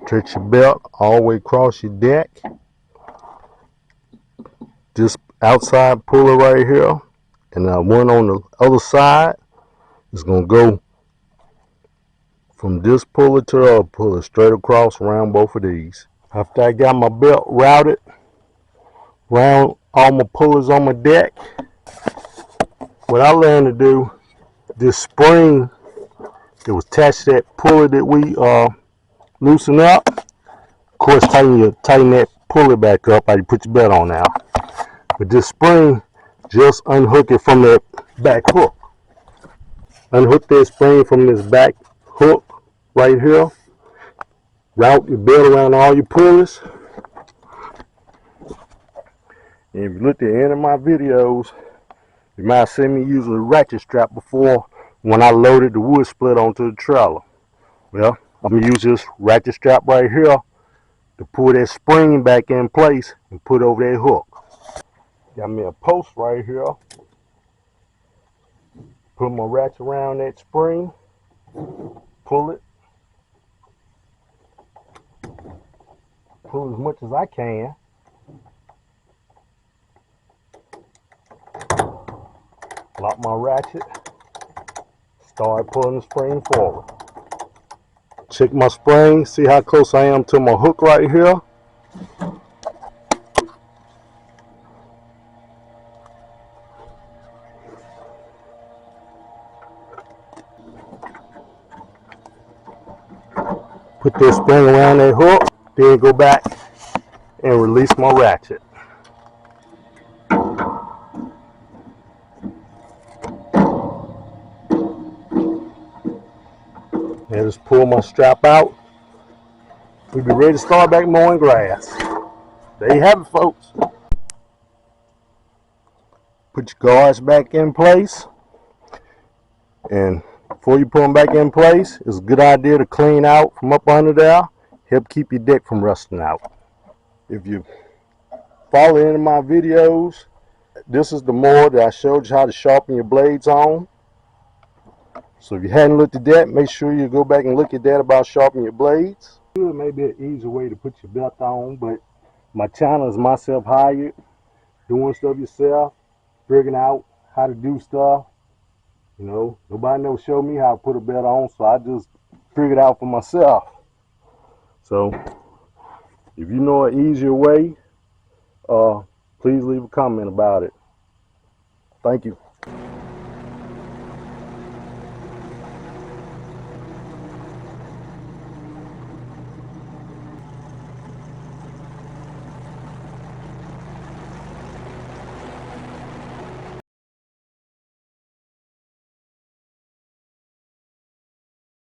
Stretch your belt all the way across your deck. This outside puller right here, and one on the other side is going to go from this puller to the other puller, straight across around both of these. After I got my belt routed around all my pullers on my deck, what I learned to do, this spring that was attached to that puller that we loosen up, of course tighten that puller back up while you put your belt on now. But this spring, just unhook it from that back hook. Unhook that spring from this back hook right here. Route your belt around all your pullers. And if you looked at any of my videos, you might have seen me use a ratchet strap before when I loaded the wood split onto the trailer. Well, I'm going to use this ratchet strap right here to pull that spring back in place and put over that hook. Got me a post right here. Put my ratchet around that spring. Pull it. Pull as much as I can. Lock my ratchet. Start pulling the spring forward. Check my spring. See how close I am to my hook right here. Put this spring around that hook, then go back and release my ratchet. And just pull my strap out. We'll be ready to start back mowing grass. There you have it, folks. Put your guards back in place. And before you put them back in place, it's a good idea to clean out from up under there. Help keep your deck from rusting out. If you follow any of my videos, this is the mower that I showed you how to sharpen your blades on. So if you hadn't looked at that, make sure you go back and look at that about sharpening your blades. It may be an easier way to put your belt on, but my channel is myself hired, doing stuff yourself, figuring out how to do stuff. You know, nobody never showed me how to put a belt on, so I just figured it out for myself. So if you know an easier way, please leave a comment about it. Thank you.